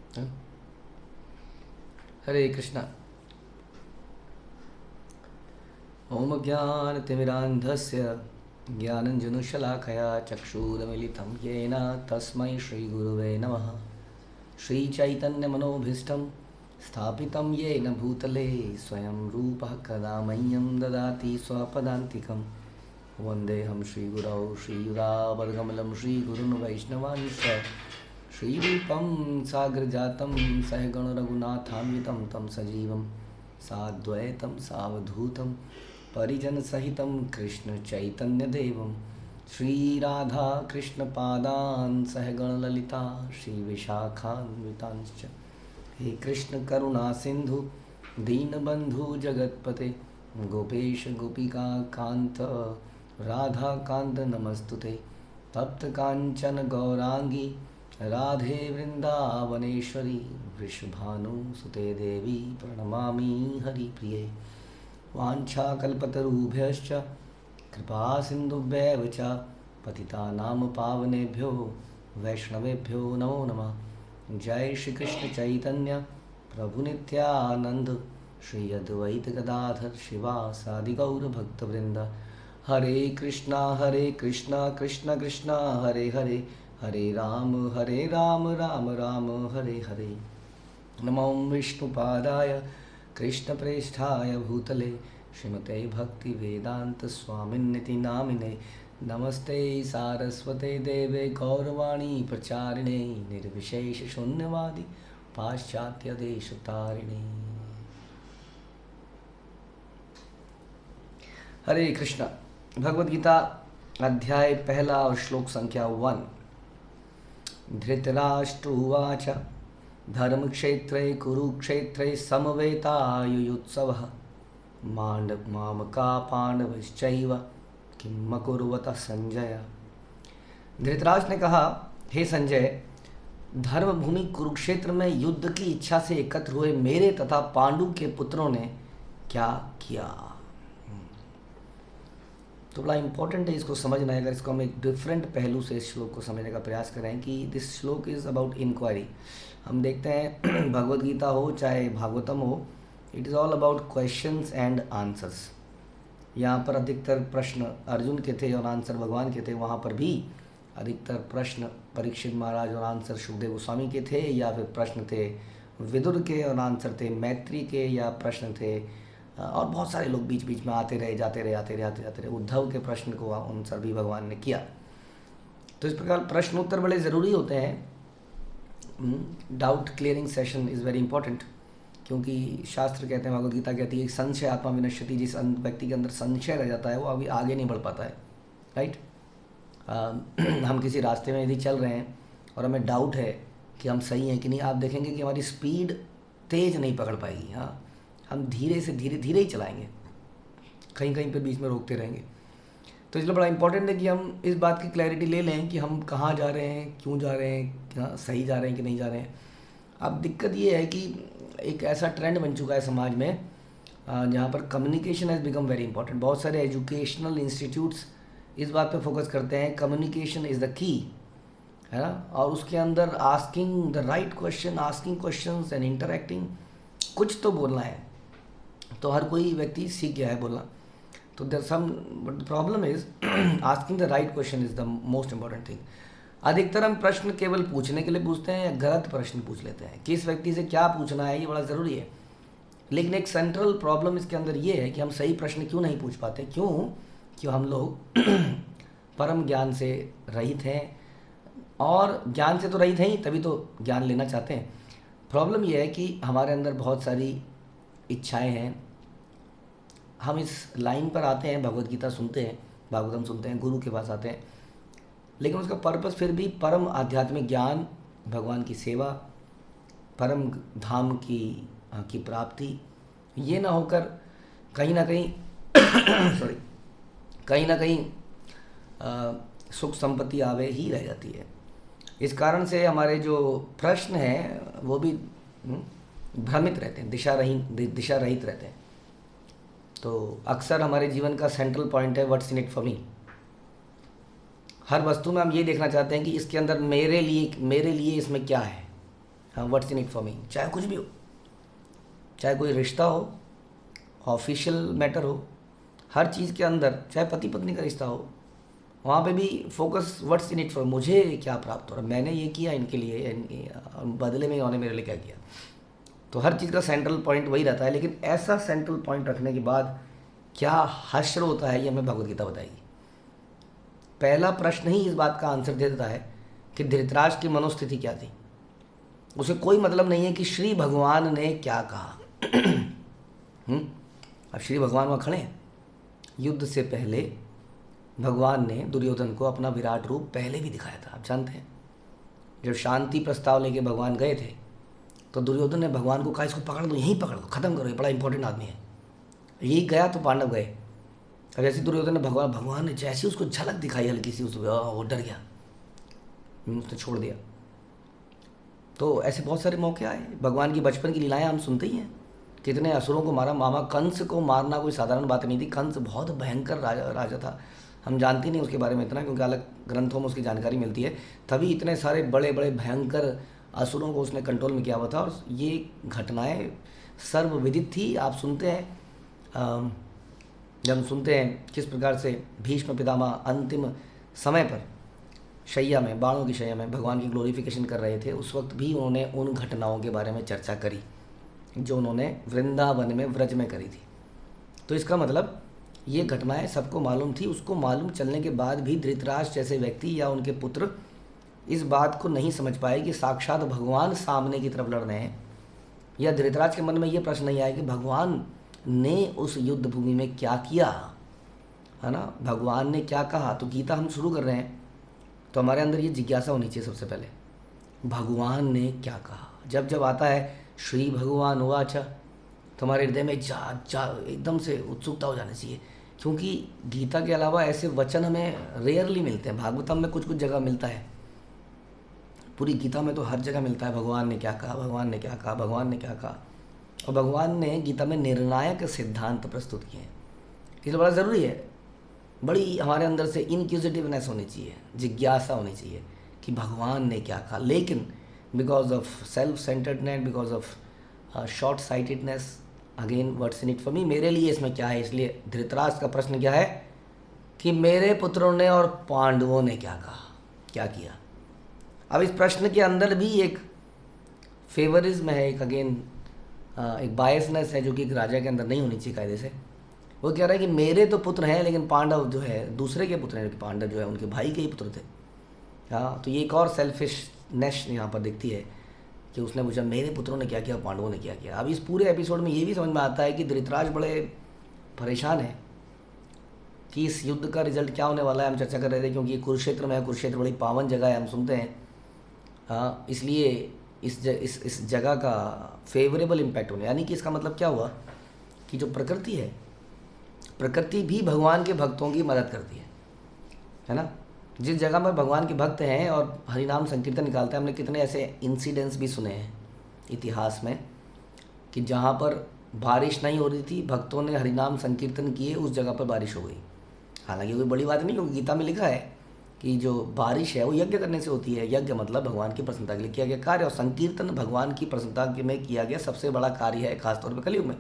हाँ? हरे कृष्णा। ओम ज्ञानतिमिरान्धस्य ज्ञानञ्जनशलाकया चक्षुरुन्मिलितं येन तस्मै श्रीगुरुवे नमः। श्रीचैतन्यमनोभीष्टं स्थापितं येन भूतले स्वयं रूपः कदा मह्यं ददाति स्वपदान्तिकं। वन्देऽहं श्रीगुरौ श्रीयुतापदकमलं श्रीगुरून् वैष्णवांश्च श्रीरूपं साग्रजातं सहगणरघुनाथान्वितं तं सजीवं साद्वैतं सावधूतं परिजनसहितं कृष्णचैतन्यदेवं श्रीराधाकृष्णपादान् सहगणललिता श्रीविशाखान्वितांश्च। हे कृष्ण करुणा सिंधु दीनबंधु जगतपते गोपेश गोपिका कांत राधा कांत नमस्तुते। तप्त कांचन गौरांगी राधे वृंदावनेश्वरी वृषभानुसुते देवी प्रणमामि हरिप्रिये। वाञ्छाकल्पतरुभ्यश्च कृपा सिन्धुभ्यैव च पतितानां पावनेभ्यो वैष्णवेभ्यो नमो नमः। जय श्री कृष्ण चैतन्य प्रभु नित्यानंद श्री अद्वैत गदाधर शिवासादि गौर भक्तवृंद। हरे कृष्णा कृष्ण कृष्णा हरे हरे हरे राम राम राम हरे हरे। नमो विष्णुपादाय कृष्णप्रेष्ठाय भूतले श्रीमते भक्तिवेदांत स्वामिन्निति नामिने। नमस्ते सारस्वते देवे गौरवाणी प्रचारिणे निर्विशेष शून्यवादी पाश्चात्य देश तारिणे। हरे कृष्ण। भगवद गीता अध्याय पहला और श्लोक संख्या 1। धृतराष्ट्रोवाच धर्मक्षेत्रे कुरुक्षेत्रे समवेतायुयुत्सवः मामका पांडवश्चैव किम अकुर्वत संजय। धृतराष्ट्र ने कहा, हे संजय, धर्मभूमि कुरुक्षेत्र में युद्ध की इच्छा से एकत्र हुए मेरे तथा पांडु के पुत्रों ने क्या किया। तो बड़ा इंपॉर्टेंट है इसको समझना है। अगर इसको हम एक डिफरेंट पहलू से इस श्लोक को समझने का प्रयास करें कि दिस श्लोक इज़ अबाउट इंक्वायरी। हम देखते हैं भगवद गीता हो चाहे भागवतम हो, it is all about questions and answers. यहाँ पर अधिकतर प्रश्न अर्जुन के थे और आंसर भगवान के थे। वहाँ पर भी अधिकतर प्रश्न परीक्षित महाराज और आंसर सुखदेव गोस्वामी के थे, या फिर प्रश्न थे विदुर के और आंसर थे मैत्री के, या प्रश्न थे और बहुत सारे लोग बीच बीच में आते रहे जाते रहे। उद्धव के प्रश्न को आंसर भी भगवान ने किया। तो इस प्रकार प्रश्न उत्तर बड़े ज़रूरी होते हैं। Doubt clearing session is very important, क्योंकि शास्त्र कहते हैं, भगवद गीता कहती है, संशय आत्मा विनश्यति। जिस व्यक्ति के अंदर संशय रह जाता है वो अभी आगे नहीं बढ़ पाता है। राइट। हम किसी रास्ते में यदि चल रहे हैं और हमें डाउट है कि हम सही हैं कि नहीं, आप देखेंगे कि हमारी स्पीड तेज़ नहीं पकड़ पाएगी। हाँ, हम धीरे से धीरे ही चलाएंगे, कहीं कहीं पे बीच में रोकते रहेंगे। तो इसलिए बड़ा इंपॉर्टेंट है कि हम इस बात की क्लैरिटी ले लें कि हम कहाँ जा रहे हैं, क्यों जा रहे हैं, क्या सही जा रहे हैं कि नहीं जा रहे हैं। अब दिक्कत ये है कि एक ऐसा ट्रेंड बन चुका है समाज में जहाँ पर communication has become very important. बहुत सारे एजुकेशनल इंस्टीट्यूट्स इस बात पे फोकस करते हैं, कम्युनिकेशन इज़ द की, है ना। और उसके अंदर asking the right question, asking questions and interacting, कुछ तो बोलना है। तो हर कोई व्यक्ति सीख गया है बोलना। तो there some problem is asking the right question is the most important thing. अधिकतर हम प्रश्न केवल पूछने के लिए पूछते हैं या गलत प्रश्न पूछ लेते हैं। किस व्यक्ति से क्या पूछना है ये बड़ा ज़रूरी है, लेकिन एक सेंट्रल प्रॉब्लम इसके अंदर ये है कि हम सही प्रश्न क्यों नहीं पूछ पाते। क्यों हम लोग परम ज्ञान से रहित हैं, और ज्ञान से तो रहित हैं ही, तभी तो ज्ञान लेना चाहते हैं। प्रॉब्लम यह है कि हमारे अंदर बहुत सारी इच्छाएं हैं। हम इस लाइन पर आते हैं, भगवद गीता सुनते हैं, भागवतम सुनते हैं, गुरु के पास आते हैं, लेकिन उसका पर्पस फिर भी परम आध्यात्मिक ज्ञान, भगवान की सेवा, परम धाम की प्राप्ति, ये ना होकर कहीं ना कहीं सॉरी कहीं ना कहीं सुख संपत्ति आवे ही रह जाती है। इस कारण से हमारे जो प्रश्न हैं वो भी भ्रमित रहते हैं, दिशा रहित रहते हैं। तो अक्सर हमारे जीवन का सेंट्रल पॉइंट है what's in it for me. हर वस्तु में हम ये देखना चाहते हैं कि इसके अंदर मेरे लिए इसमें क्या है। व्हाट्स इन इट फॉर मी, चाहे कुछ भी हो, चाहे कोई रिश्ता हो, ऑफिशियल मैटर हो, हर चीज़ के अंदर, चाहे पति पत्नी का रिश्ता हो, वहाँ पे भी focus what's in it for, मुझे क्या प्राप्त हो रहा है, मैंने ये किया इनके लिए, बदले में इन्होंने मेरे लिए क्या किया। तो हर चीज़ का सेंट्रल पॉइंट वही रहता है। लेकिन ऐसा सेंट्रल पॉइंट रखने के बाद क्या हश्र होता है, ये हमें भगवद गीता बताएगी। पहला प्रश्न ही इस बात का आंसर दे देता है कि धृतराष्ट्र की मनोस्थिति क्या थी। उसे कोई मतलब नहीं है कि श्री भगवान ने क्या कहा। अब श्री भगवान वहाँ खड़े हैं। युद्ध से पहले भगवान ने दुर्योधन को अपना विराट रूप पहले भी दिखाया था, आप जानते हैं। जब शांति प्रस्ताव लेके भगवान गए थे तो दुर्योधन ने भगवान को कहा इसको पकड़ दो, यहीं पकड़ दो, खत्म करो, ये बड़ा इंपॉर्टेंट आदमी है। यही गया तो पांडव गए। अब जैसे दुर्योधन ने भगवान ने जैसे उसको झलक दिखाई हल्की सी, वो डर गया, उसने छोड़ दिया। तो ऐसे बहुत सारे मौके आए। भगवान की बचपन की लीलाएं हम सुनते ही हैं, कितने असुरों को मारा। मामा कंस को मारना कोई साधारण बात नहीं थी। कंस बहुत भयंकर राजा था, हम जानते नहीं उसके बारे में इतना, क्योंकि अलग ग्रंथों में उसकी जानकारी मिलती है। तभी इतने सारे बड़े बड़े भयंकर असुरों को उसने कंट्रोल में किया हुआ था। और ये घटनाएं सर्वविदित थी। आप सुनते हैं, जब हम सुनते हैं किस प्रकार से भीष्म पितामह अंतिम समय पर शैया में, बाणों की शैया में भगवान की ग्लोरिफिकेशन कर रहे थे, उस वक्त भी उन्होंने उन घटनाओं के बारे में चर्चा करी जो उन्होंने वृंदावन में, व्रज में करी थी। तो इसका मतलब ये घटनाएं सबको मालूम थी। उसको मालूम चलने के बाद भी धृतराष्ट्र जैसे व्यक्ति या उनके पुत्र इस बात को नहीं समझ पाए कि साक्षात भगवान सामने की तरफ लड़ रहे हैं। या धृतराष्ट्र के मन में ये प्रश्न नहीं आया कि भगवान ने उस युद्ध भूमि में क्या किया, है ना, भगवान ने क्या कहा। तो गीता हम शुरू कर रहे हैं तो हमारे अंदर ये जिज्ञासा होनी चाहिए सबसे पहले, भगवान ने क्या कहा। जब जब आता है श्री भगवान वाच, तो हमारे हृदय में एकदम से उत्सुकता हो जानी चाहिए, क्योंकि गीता के अलावा ऐसे वचन हमें रेयरली मिलते हैं। भागवतम में कुछ कुछ जगह मिलता है, पूरी गीता में तो हर जगह मिलता है भगवान ने क्या कहा, भगवान ने क्या कहा, भगवान ने क्या कहा। और भगवान ने गीता में निर्णायक सिद्धांत प्रस्तुत किए हैं। इसलिए बड़ा ज़रूरी है, बड़ी हमारे अंदर से इनक्यूजिटिवनेस होनी चाहिए, जिज्ञासा होनी चाहिए कि भगवान ने क्या कहा। लेकिन because of self centredness, because of short sightedness, again what's in it for मी, मेरे लिए इसमें क्या है। इसलिए धृतराष्ट्र का प्रश्न क्या है कि मेरे पुत्रों ने और पांडवों ने क्या कहा, क्या किया। अब इस प्रश्न के अंदर भी एक फेवरिज्म है, एक अगेन एक बायसनेस है, जो कि एक राजा के अंदर नहीं होनी चाहिए कायदे से। वो कह रहा है कि मेरे तो पुत्र हैं, लेकिन पांडव जो है दूसरे के पुत्र हैं, पांडव जो है उनके भाई के ही पुत्र थे। हाँ, तो ये एक और सेल्फिशनेस यहाँ पर दिखती है कि उसने पूछा मेरे पुत्रों ने क्या किया, पांडवों ने क्या किया। अब इस पूरे एपिसोड में ये भी समझ में आता है कि धृतराष्ट्र बड़े परेशान है कि इस युद्ध का रिजल्ट क्या होने वाला है। हम चर्चा कर रहे थे, क्योंकि ये कुरुक्षेत्र में है, कुरुक्षेत्र बड़ी पावन जगह है, हम सुनते हैं। हाँ, इसलिए इस जगह का फेवरेबल इम्पैक्ट होने, यानी कि इसका मतलब क्या हुआ कि जो प्रकृति है, प्रकृति भी भगवान के भक्तों की मदद करती है ना। जिस जगह में भगवान के भक्त हैं और हरिनाम संकीर्तन निकालते हैं, हमने कितने ऐसे इंसिडेंट्स भी सुने हैं इतिहास में कि जहाँ पर बारिश नहीं हो रही थी, भक्तों ने हरिनाम संकीर्तन किए, उस जगह पर बारिश हो गई। हालांकि कोई बड़ी बात नहीं, क्योंकि गीता में लिखा है कि जो बारिश है वो यज्ञ करने से होती है। यज्ञ मतलब भगवान की प्रसन्नता के लिए किया गया कार्य, और संकीर्तन भगवान की प्रसन्नता में किया गया सबसे बड़ा कार्य है, खासतौर पर कलयुग में।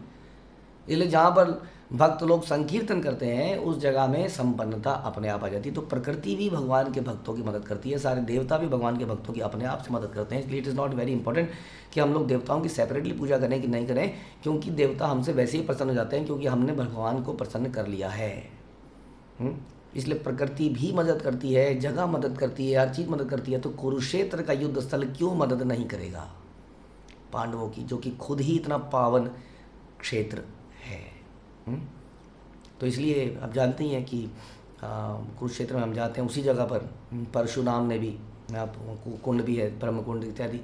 इसलिए जहाँ पर भक्त लोग संकीर्तन करते हैं, उस जगह में संपन्नता अपने आप आ जाती है। तो प्रकृति भी भगवान के भक्तों की मदद करती है, सारे देवता भी भगवान के भक्तों की अपने आप से मदद करते हैं। इसलिए it is not very important कि हम लोग देवताओं की सेपरेटली पूजा करें कि नहीं करें, क्योंकि देवता हमसे वैसे ही प्रसन्न हो जाते हैं, क्योंकि हमने भगवान को प्रसन्न कर लिया है। इसलिए प्रकृति भी मदद करती है, जगह मदद करती है, हर चीज़ मदद करती है। तो कुरुक्षेत्र का युद्ध स्थल क्यों मदद नहीं करेगा पांडवों की, जो कि खुद ही इतना पावन क्षेत्र है। तो इसलिए आप जानते ही हैं कि कुरुक्षेत्र में हम जाते हैं, उसी जगह पर परशुराम ने भी, आप कुंड भी है, ब्रह्म कुंड इत्यादि,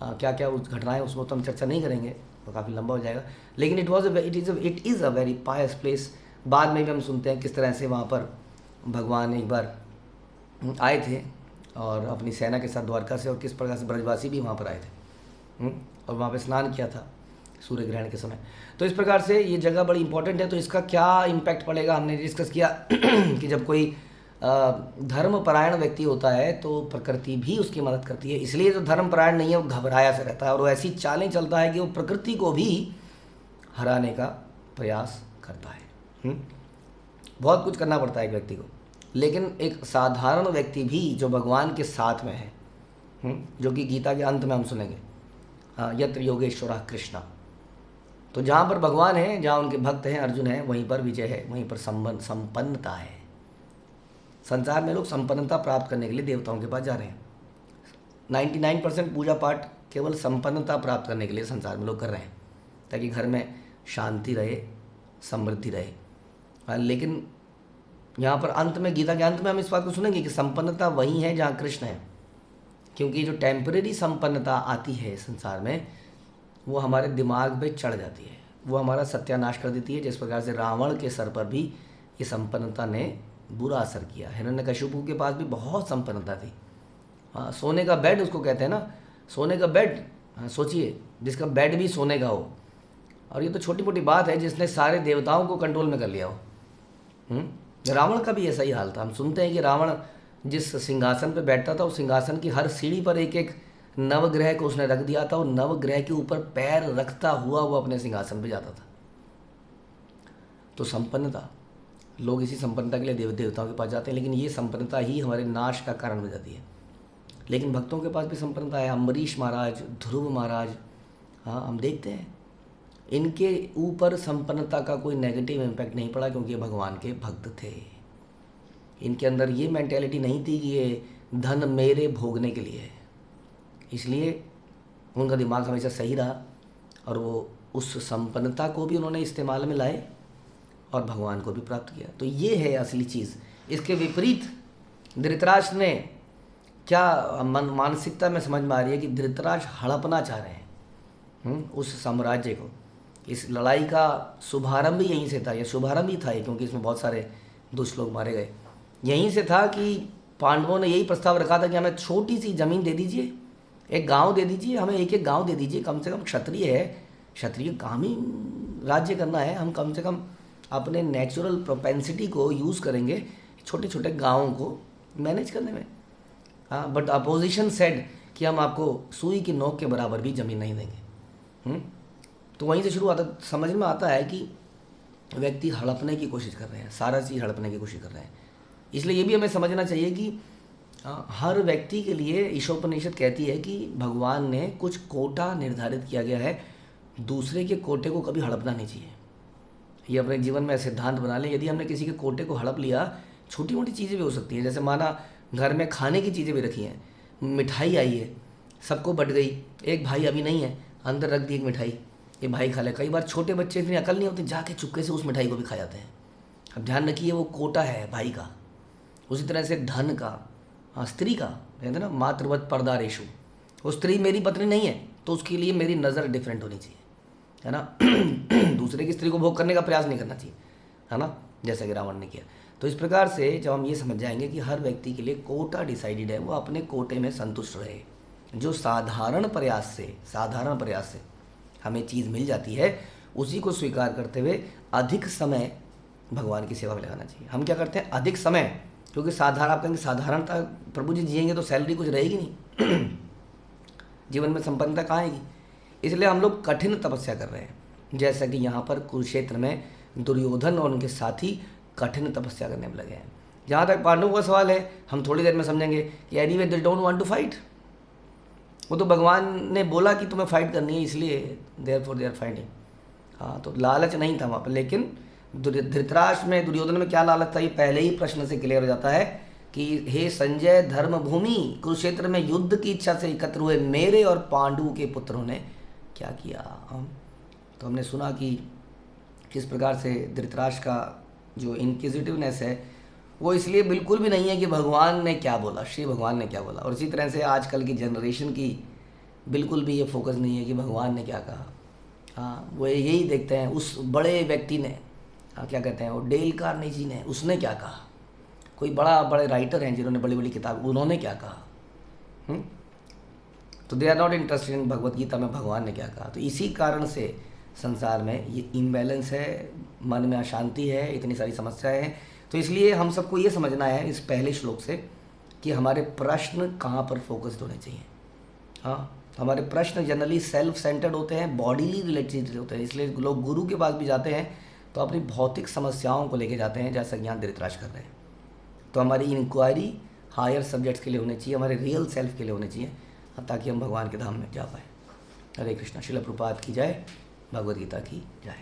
क्या क्या उस घटनाएं, उसको तो हम चर्चा नहीं करेंगे, तो काफ़ी लंबा हो जाएगा। लेकिन it is a very Payas place. बाद में भी हम सुनते हैं किस तरह से वहाँ पर भगवान एक बार आए थे और अपनी सेना के साथ द्वारका से, और किस प्रकार से ब्रजवासी भी वहाँ पर आए थे और वहाँ पे स्नान किया था सूर्य ग्रहण के समय। तो इस प्रकार से ये जगह बड़ी इंपॉर्टेंट है। तो इसका क्या इम्पैक्ट पड़ेगा, हमने डिस्कस किया कि जब कोई धर्मपरायण व्यक्ति होता है तो प्रकृति भी उसकी मदद करती है। इसलिए जो धर्मपरायण नहीं है वो घबराया से रहता है और वो ऐसी चालें चलता है कि वो प्रकृति को भी हराने का प्रयास करता है। बहुत कुछ करना पड़ता है एक व्यक्ति को, लेकिन एक साधारण व्यक्ति भी जो भगवान के साथ में है, जो कि गीता के अंत में हम सुनेंगे, यत्र योगेश्वरः कृष्ण, तो जहाँ पर भगवान है, जहाँ उनके भक्त हैं, अर्जुन है, वहीं पर विजय है, वहीं पर संपन्नता है। संसार में लोग संपन्नता प्राप्त करने के लिए देवताओं के पास जा रहे हैं। 99% पूजा पाठ केवल संपन्नता प्राप्त करने के लिए संसार में लोग कर रहे हैं, ताकि घर में शांति रहे, समृद्धि रहे। लेकिन यहाँ पर अंत में, गीता के अंत में हम इस बात को सुनेंगे कि संपन्नता वही है जहाँ कृष्ण है। क्योंकि जो टेम्परेरी संपन्नता आती है संसार में, वो हमारे दिमाग पे चढ़ जाती है, वो हमारा सत्यानाश कर देती है। जिस प्रकार से रावण के सर पर भी ये संपन्नता ने बुरा असर किया। हिरण्यकशिपु के पास भी बहुत संपन्नता थी। हाँ, सोने का बेड उसको कहते हैं ना, सोने का बेड। हाँ, सोचिए, जिसका बेड भी सोने का हो। और ये तो छोटी मोटी बात है जिसने सारे देवताओं को कंट्रोल में कर लिया हो। रावण का भी ऐसा ही हाल था। हम सुनते हैं कि रावण जिस सिंहासन पर बैठता था, उस सिंहासन की हर सीढ़ी पर एक एक नवग्रह को उसने रख दिया था और नवग्रह के ऊपर पैर रखता हुआ वो अपने सिंहासन पे जाता था। तो संपन्नता, लोग इसी संपन्नता के लिए देवताओं के पास जाते हैं, लेकिन ये संपन्नता ही हमारे नाश का कारण हो जाती है। लेकिन भक्तों के पास भी संपन्नता है। अम्बरीश महाराज, ध्रुव महाराज, हाँ, हम देखते हैं इनके ऊपर संपन्नता का कोई नेगेटिव इम्पैक्ट नहीं पड़ा, क्योंकि ये भगवान के भक्त थे। इनके अंदर ये मेंटेलिटी नहीं थी कि ये धन मेरे भोगने के लिए है। इसलिए उनका दिमाग हमेशा सही रहा और वो उस संपन्नता को भी उन्होंने इस्तेमाल में लाए और भगवान को भी प्राप्त किया। तो ये है असली चीज़। इसके विपरीत धृतराष्ट्र ने क्या मानसिकता में समझ में आ रही है कि धृतराष्ट्र हड़पना चाह रहे हैं उस साम्राज्य को। इस लड़ाई का शुभारंभ यहीं से था, या शुभारंभ ही था ये, क्योंकि इसमें बहुत सारे दुष्ट लोग मारे गए। यहीं से था कि पांडवों ने यही प्रस्ताव रखा था कि हमें छोटी सी ज़मीन दे दीजिए, एक गांव दे दीजिए, हमें एक एक गांव दे दीजिए। कम से कम क्षत्रिय है, क्षत्रिय काम ही राज्य करना है, हम कम से कम अपने नेचुरल प्रोपेंसिटी को यूज़ करेंगे छोटे छोटे गाँवों को मैनेज करने में। हाँ, बट अपोजिशन सेड कि हम आपको सुई की नोक के बराबर भी ज़मीन नहीं देंगे। तो वहीं से शुरू आता, समझ में आता है कि व्यक्ति हड़पने की कोशिश कर रहे हैं, सारा चीज़ हड़पने की कोशिश कर रहे हैं। इसलिए ये भी हमें समझना चाहिए कि हर व्यक्ति के लिए ईशोपनिषद कहती है कि भगवान ने कुछ कोटा निर्धारित किया गया है, दूसरे के कोटे को कभी हड़पना नहीं चाहिए। ये अपने जीवन में सिद्धांत बना लें। यदि हमने किसी के कोटे को हड़प लिया, छोटी मोटी चीज़ें भी हो सकती हैं, जैसे माना घर में खाने की चीज़ें भी रखी हैं, मिठाई आई है, सबको बट गई, एक भाई अभी नहीं है, अंदर रख दी एक मिठाई, ये भाई खा ले। कई बार छोटे बच्चे इतनी अकल नहीं होती, जाके चुपके से उस मिठाई को भी खा जाते हैं। अब ध्यान रखिए, वो कोटा है भाई का। उसी तरह से धन का, हाँ, स्त्री का, कहते हैं ना मातृवत पर्दारेशु, वो स्त्री मेरी पत्नी नहीं है तो उसके लिए मेरी नज़र डिफरेंट होनी चाहिए, है ना। दूसरे की स्त्री को भोग करने का प्रयास नहीं करना चाहिए, है ना, जैसा कि रावण ने किया। तो इस प्रकार से जब हम ये समझ जाएंगे कि हर व्यक्ति के लिए कोटा डिसाइडेड है, वो अपने कोटे में संतुष्ट रहे। जो साधारण प्रयास से हमें चीज़ मिल जाती है, उसी को स्वीकार करते हुए अधिक समय भगवान की सेवा में लगाना चाहिए। हम क्या करते हैं, अधिक समय, क्योंकि साधारण, आप कहेंगे साधारणता प्रभु जी जिएंगे तो सैलरी कुछ रहेगी नहीं जीवन में संपन्नता कहाँ आएगी। इसलिए हम लोग कठिन तपस्या कर रहे हैं। जैसा कि यहाँ पर कुरुक्षेत्र में दुर्योधन और उनके साथी कठिन तपस्या करने में लगे हैं। जहाँ तक पांडवों का सवाल है, हम थोड़ी देर में समझेंगे कि anyway they don't want to fight. वो तो भगवान ने बोला कि तुम्हें फाइट करनी है, इसलिए देयरफॉर दे आर फाइटिंग। हाँ, तो लालच नहीं था वहाँ पर। लेकिन धृतराष्ट्र में, दुर्योधन में क्या लालच था, ये पहले ही प्रश्न से क्लियर हो जाता है कि हे संजय, धर्म भूमि कुरुक्षेत्र में युद्ध की इच्छा से एकत्र हुए मेरे और पांडु के पुत्रों ने क्या किया। तो हमने सुना कि किस प्रकार से धृतराष्ट्र का जो इनक्विजिटिवनेस है वो इसलिए बिल्कुल भी नहीं है कि भगवान ने क्या बोला, श्री भगवान ने क्या बोला। और इसी तरह से आजकल की जनरेशन की बिल्कुल भी ये फोकस नहीं है कि भगवान ने क्या कहा। हाँ, वो यही देखते हैं उस बड़े व्यक्ति ने, हाँ, क्या कहते हैं वो, डेल कार्नेगी ने, उसने क्या कहा। कोई बड़े राइटर हैं जिन्होंने बड़ी बड़ी किताब, उन्होंने क्या कहा। तो they are not interested in Bhagavad Gita में भगवान ने क्या कहा। तो इसी कारण से संसार में ये इम्बैलेंस है, मन में अशांति है, इतनी सारी समस्याएं हैं। तो इसलिए हम सबको ये समझना है इस पहले श्लोक से कि हमारे प्रश्न कहाँ पर फोकस्ड होने चाहिए। हाँ, हमारे प्रश्न जनरली सेल्फ सेंटर्ड होते हैं, बॉडीली रिलेटेड होते हैं, इसलिए लोग गुरु के पास भी जाते हैं तो अपनी भौतिक समस्याओं को लेके जाते हैं, जैसा ज्ञान धृतराज कर रहे हैं। तो हमारी इंक्वायरी हायर सब्जेक्ट्स के लिए होनी चाहिए, हमारे रियल सेल्फ के लिए होनी चाहिए, ताकि हम भगवान के धाम में जा पाए। हरे कृष्णा। श्रील प्रभुपाद की जय, भगवद गीता की जय।